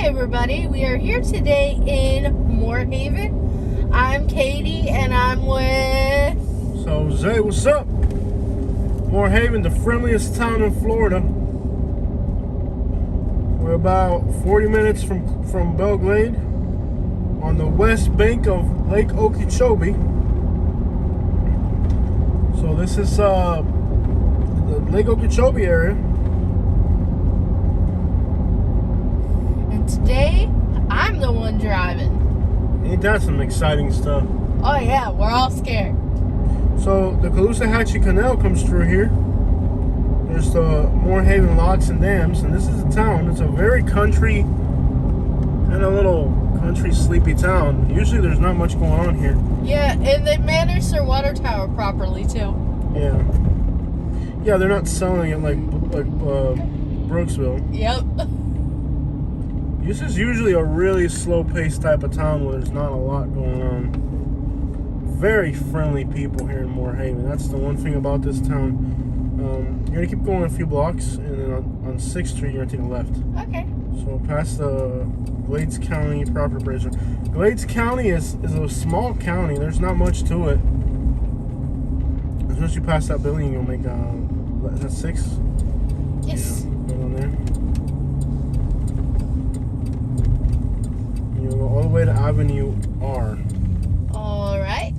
everybody, we are here today in Moorhaven. I'm Katie and I'm with... So Zay, what's up? Moorhaven, the friendliest town in Florida. We're about 40 minutes from Belle Glade on the west bank of Lake Okeechobee. So this is the Lake Okeechobee area. And today, I'm the one driving. Ain't that some exciting stuff? Oh yeah, we're all scared. So the Caloosahatchee Canal comes through here. There's the Moorhaven Locks and Dams, and this is a town. It's a very country, kind of little country sleepy town. Usually there's not much going on here. Yeah, and they manage their water tower properly too. Yeah, they're not selling it like Brooksville. Yep. This is usually a really slow-paced type of town where there's not a lot going on. Very friendly people here in Moorhaven. That's the one thing about this town. You're gonna keep going a few blocks, and then on 6th Street, you're gonna take a left. Okay. So past the Glades County proper bridge. Glades County is a small county. There's not much to it. As soon as you pass that building, you'll make is that 6? Yes. Yeah, right on there. You'll go all the way to Avenue R. All right.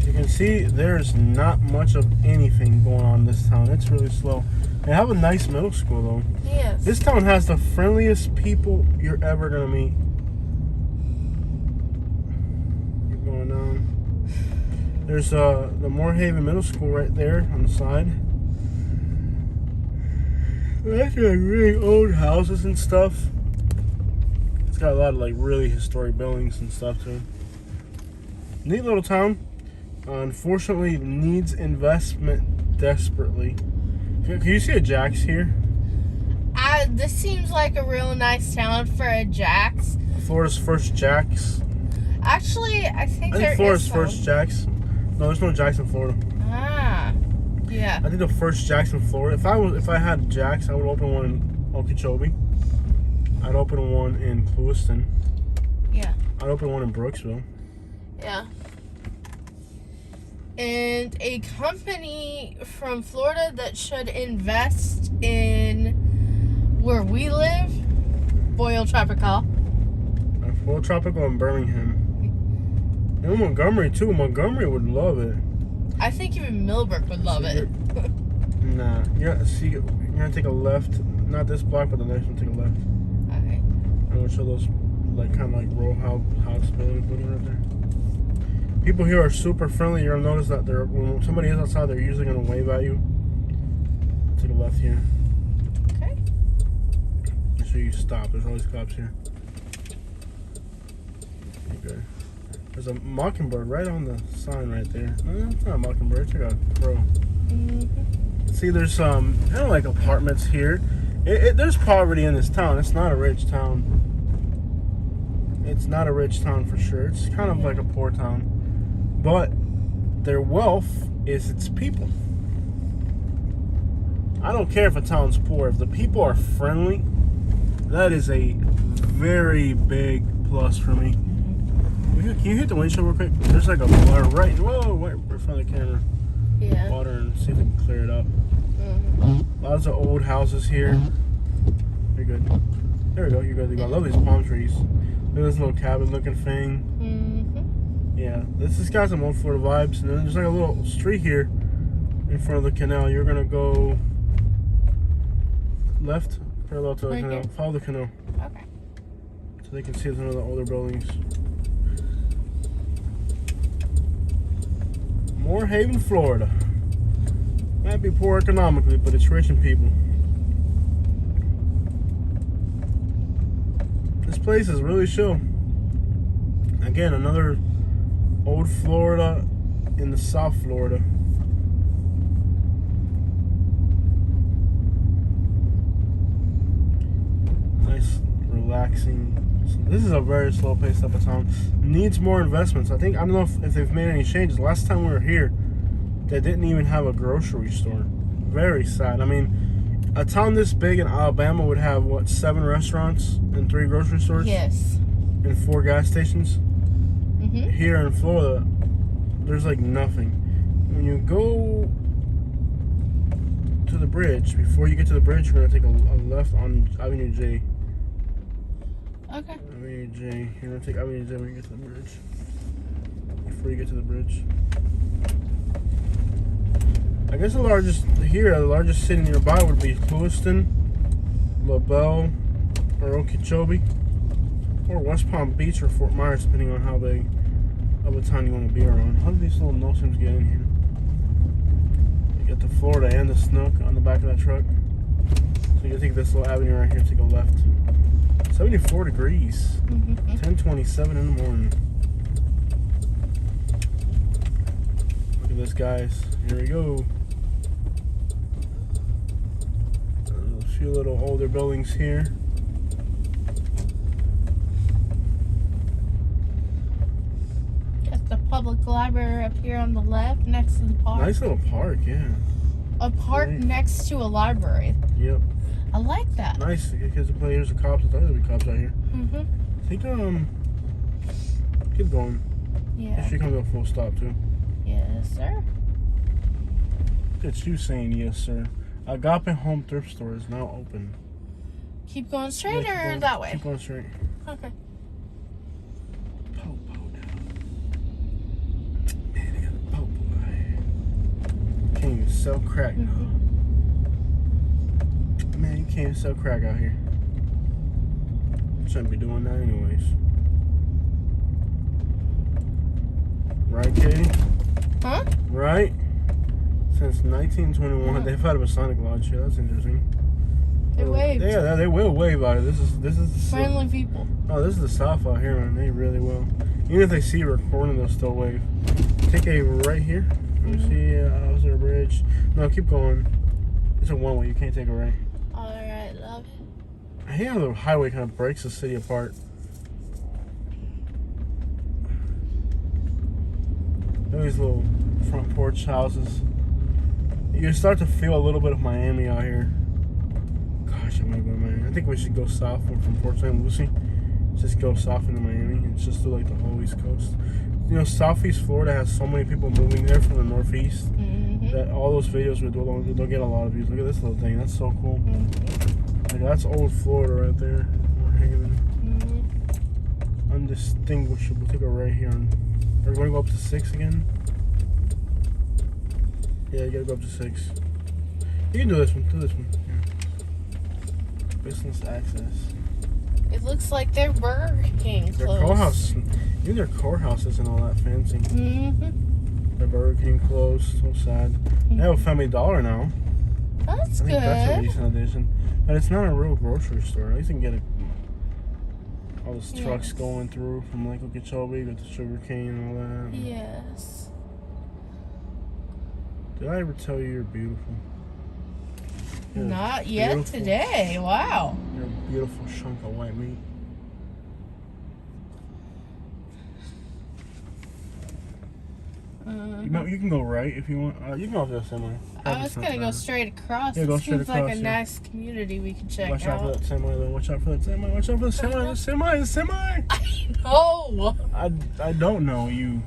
You can see there's not much of anything going on in this town. It's really slow. They have a nice middle school though. Yes. This town has the friendliest people you're ever gonna meet. Keep going down. There's the Moorhaven Middle School right there on the side. They're actually like really old houses and stuff. It's got a lot of like really historic buildings and stuff too. Neat little town. Unfortunately, needs investment desperately. Can you see a Jack's here? This seems like a real nice town for a Jack's. Florida's first Jack's. Actually, I think Florida's first Jack's. No, there's no Jack's in Florida. Ah, yeah. I think the first Jack's in Florida. If I had Jack's, I would open one in Okeechobee. I'd open one in Clewiston. Yeah. I'd open one in Brooksville. Yeah. And a company from Florida that should invest in where we live, Boyle Tropical. Boyle Tropical in Birmingham. And Montgomery too. Montgomery would love it. I think even Millbrook would love it. Nah. You're gonna take a left. Not this block, but the next one, take a left. Okay. I'm gonna show those like kind of like row house buildings looking right there. People here are super friendly. You're gonna notice that when somebody is outside, they're usually gonna wave at you. Take a left here. Okay. Make sure you stop. There's always cops here. Okay. There's a mockingbird right on the sign right there. No, it's not a mockingbird. It's like a crow. Mm-hmm. See, there's kind of like apartments here. There's poverty in this town. It's not a rich town. It's not a rich town for sure. It's kind of like a poor town. But their wealth is its people. I don't care if a town's poor. If the people are friendly, that is a very big plus for me. Can you hit the windshield real quick? There's like a water right in front of the camera. Yeah. Water, and see if we can clear it up. Mm-hmm. Lots of old houses here. You're good. There we go. You're good. I love these palm trees. Look at this little cabin looking thing. Mm-hmm. Yeah, this has got some old Florida vibes. And then there's like a little street here in front of the canal. You're gonna go left, parallel to the Right canal. here? Follow the canal. Okay. So they can see some of the older buildings. Moorhaven, Florida. Might be poor economically, but it's rich in people. This place is really chill. Again, another old Florida in the South Florida. Nice, relaxing. This is a very slow paced type of town. Needs more investments. I don't know if they've made any changes. Last time we were here, they didn't even have a grocery store. Very sad. I mean, A town this big in Alabama would have, what, 7 restaurants and 3 grocery stores? Yes. And 4 gas stations? Mm-hmm. Here in Florida, there's like nothing. When you go to the bridge, before you get to the bridge, you're going to take a left on Avenue J. Okay. Avenue J. You're going to take Avenue J when you get to the bridge. Before you get to the bridge. I guess the largest city nearby would be Lewiston, LaBelle, or Okeechobee, or West Palm Beach or Fort Myers, depending on how big of a town you want to be around. How do these little no-sims get in here? You get the Florida and the Snook on the back of that truck. So you take this little avenue right here, take a left. 74 degrees. 10:27 in the morning. Look at this, guys. Here we go. A few little older buildings here. Got the public library up here on the left next to the park. Nice little park, yeah. A park next to a library. Yep. I like that. Nice. The kids to play. Here's the cops. I thought there'd be cops out here. Mm-hmm. I think, keep going. Yeah. She comes to a full stop, too. Yes, sir. Look at you saying yes, sir. Agape Home Thrift Store is now open. Keep going straight Yeah, keep or going- that way? Keep going straight. Okay. Po-po down. Man, they got a po-po out here. Can't even sell crack now. Man, you can't even sell crack out here. Shouldn't be doing that anyways. Right, Katie? Huh? Right? Since 1921, they've had a Masonic lodge here. That's interesting. They waved. Yeah, they will wave out it. This is Friendly people. Oh, this is the South out here, man. They really will. Even if they see you recording, they'll still wave. Take a right here. Let me see. How's there a bridge? No, keep going. It's a one-way. You can't take a right. All right, love it. I hate how the highway kind of breaks the city apart. Look at these little front porch houses. You start to feel a little bit of Miami out here. Gosh, I want to go to Miami. I think we should go south from Port St. Lucie. Just go south into Miami. It's just through like the whole East Coast. You know, Southeast Florida has so many people moving there from the Northeast that all those videos they'll get a lot of views. Look at this little thing. That's so cool. Like, that's old Florida right there. We're hanging undistinguishable. Take a right here. We're going to go up to 6 again. Yeah, you gotta go up to 6. You can do this one. Do this one. Yeah. Business access. It looks like their Burger King Their closed. courthouse. Even their courthouse isn't all that fancy. Their Burger King closed. So sad. They have a Family Dollar now. That's I think good. that's a decent addition. But it's not a real grocery store. At least you can get all those trucks going through from Lake Okeechobee with the sugar cane and all that. Yes. Did I ever tell you you're beautiful? You're Not yet beautiful. today. Wow. You're a beautiful chunk of white meat. You can go right if you want. You can go to the semi. I was gonna go straight across. Yeah, It go straight seems like across, a yeah. nice community we could check Watch out for out. that semi though. Watch out for that semi. Watch out for the semi. The semi. The semi. Oh, I don't know you.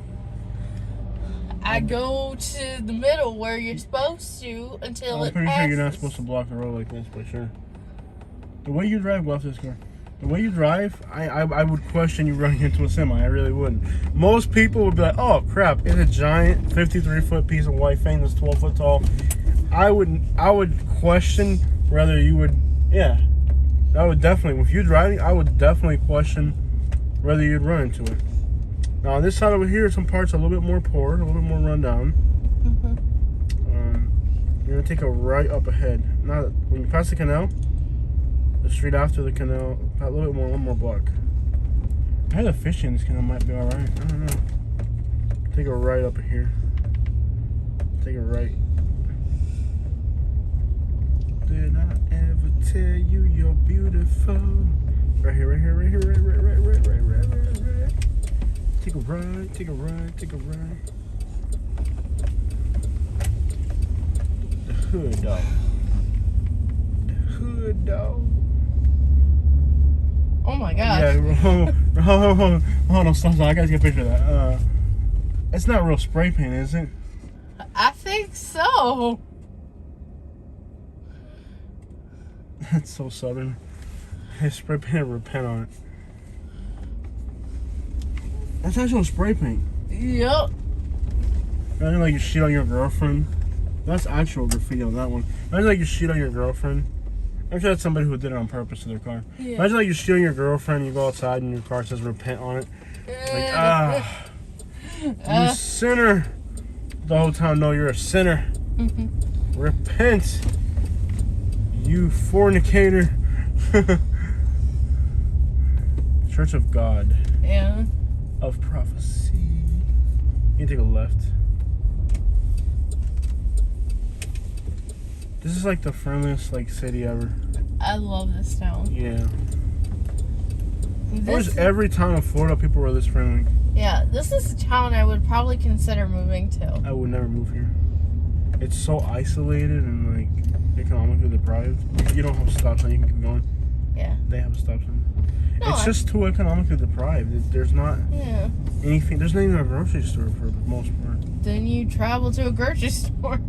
I go to the middle where you're supposed to until I'm it pretty passes. sure you're not supposed to block the road like this, but sure. The way you drive, go off this car. The way you drive, I would question you running into a semi. I really wouldn't. Most people would be like, oh crap, it's a giant 53-foot piece of white thing that's 12 foot tall. I would question whether you would, yeah. I would definitely, if you're driving, I would definitely question whether you'd run into it. Now on this side over here, some parts are a little bit more poor, a little bit more rundown. You're gonna take a right up ahead. Now, when you pass the canal, the street after the canal, a little bit more, one more block. I had a fish in this canal, might be all right. I don't know. Take a right up here. Take a right. Did I ever tell you you're beautiful? Right here, right here, right here, right. Take a right, take a right, take a right. The hood, dog. could, though. Oh my gosh. Yeah, hold on, stop. I gotta get a picture of that. It's not real spray paint, is it? I think so. That's so southern. They spray painted repent on it. That's actual spray paint. Yep. Imagine like you shit on your girlfriend. That's actual graffiti on that one. Imagine like you shit on your girlfriend. I'm sure that's somebody who did it on purpose to their car. Yeah. Imagine like you shit on your girlfriend, you go outside and your car says repent on it. Like, you sinner. The whole time, no, you're a sinner. Repent. You fornicator. Church of God. Yeah. Of prophecy. You can take a left. This is like the friendliest like city ever. I love this town. Yeah. I wish every town in Florida people were this friendly. Yeah, this is a town I would probably consider moving to. I would never move here. It's so isolated and like economically deprived. You don't have a stop sign, you can keep going. Yeah. They have a stop sign. No, It's just too economically deprived. There's not anything. There's not even a grocery store for the most part. Then you travel to a grocery store.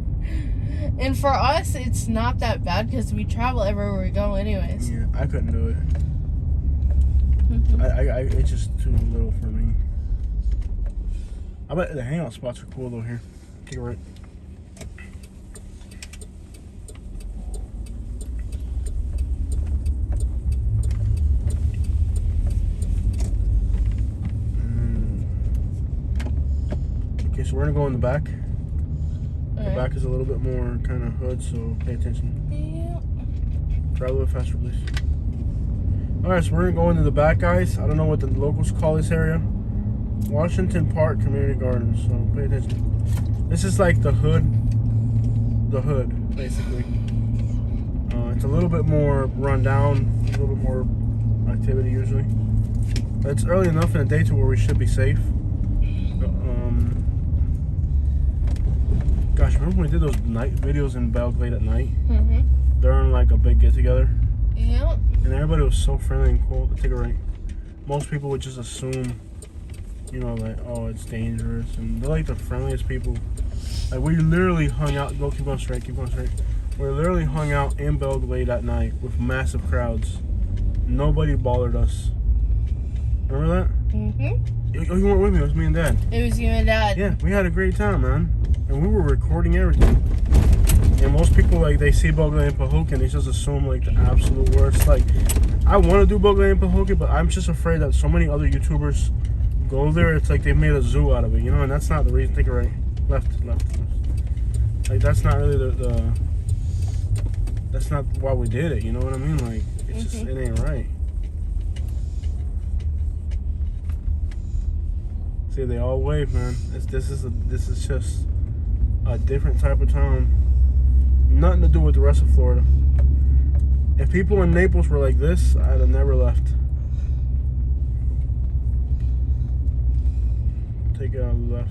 And for us, it's not that bad because we travel everywhere we go anyways. Yeah, I couldn't do it. It's just too little for me. I bet the hangout spots are cool though here. Take a right. Okay, so we're gonna go in the back. The back is a little bit more kind of hood, so pay attention. Yeah. Try a little faster, please. Alright, so we're gonna go into the back, guys. I don't know what the locals call this area. Washington Park Community Gardens, so pay attention. This is like the hood, basically. It's a little bit more run down, a little bit more activity usually. But it's early enough in the day to where we should be safe. Gosh, remember when we did those night videos in Belgrade at night? During like a big get together? Yep. And everybody was so friendly and cool. Take a right. Most people would just assume, you know, like, oh, it's dangerous. And they're like the friendliest people. Like, we literally hung out. Go, keep going straight, keep going straight. We literally hung out in Belgrade at night with massive crowds. Nobody bothered us. Remember that? You weren't with me. It was me and Dad. It was you and Dad. Yeah, we had a great time, man. And we were recording everything. And most people, like, they see Belgrade and Pahokee and they just assume, like, the absolute worst. Like, I want to do Belgrade and Pahokee, but I'm just afraid that so many other YouTubers go there. It's like they made a zoo out of it, you know? And that's not the reason. Take it right. Left. Like, that's not really that's not why we did it, you know what I mean? Like, it's just, it ain't right. See, they all wave, man. This is just a different type of town. Nothing to do with the rest of Florida. If people in Naples were like this, I'd have never left. Take it on the left.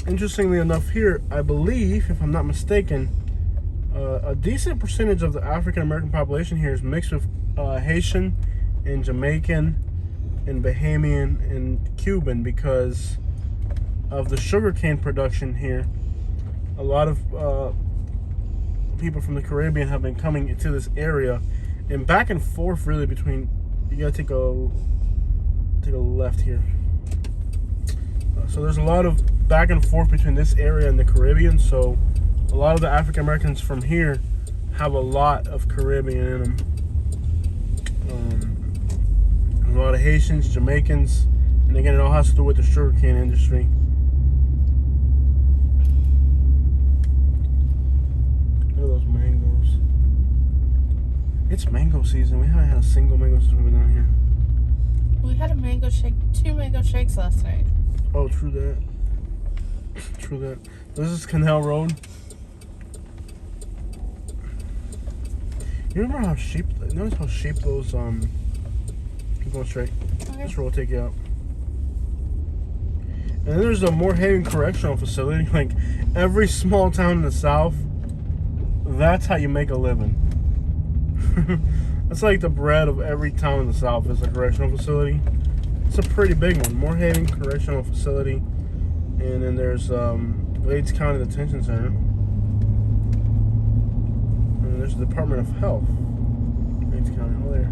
Interestingly enough here, I believe, if I'm not mistaken, a decent percentage of the African American population here is mixed with Haitian and Jamaican and Bahamian and Cuban because of the sugarcane production here. A lot of people from the Caribbean have been coming into this area and back and forth really between. You gotta take a left here. So there's a lot of back and forth between this area and the Caribbean. So a lot of the African Americans from here have a lot of Caribbean in them. A lot of Haitians, Jamaicans, and again, it all has to do with the sugarcane industry. Look at those mangoes. It's mango season. We haven't had a single mango since we've been down here. We had a mango shake, 2 mango shakes last night. Oh, true that. True that. This is Canal Road. You remember how shaped? Notice how shaped those Keep going straight. Okay. This road will take you out. And then there's the Moorhaven Correctional Facility. Like every small town in the South, that's how you make a living. That's like the bread of every town in the South is a correctional facility. It's a pretty big one. Moorhaven Correctional Facility. And then there's Glades County Detention Center. And there's the Department of Health. Glades County, over there.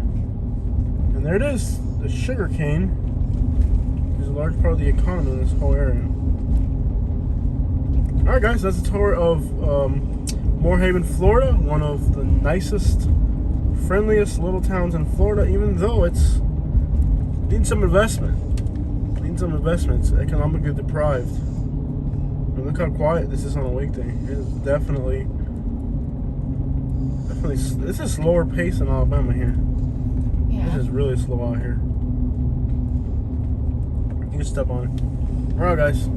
And there it is, the sugar cane is a large part of the economy in this whole area. Alright guys, that's a tour of Moorhaven, Florida. One of the nicest, friendliest little towns in Florida, even though it's needs some investment. Needs some investment. It's economically deprived. And look how quiet this is on a weekday. It is definitely it's a slower pace than Alabama here. Yeah. This is really slow out here. You can step on it. Alright guys.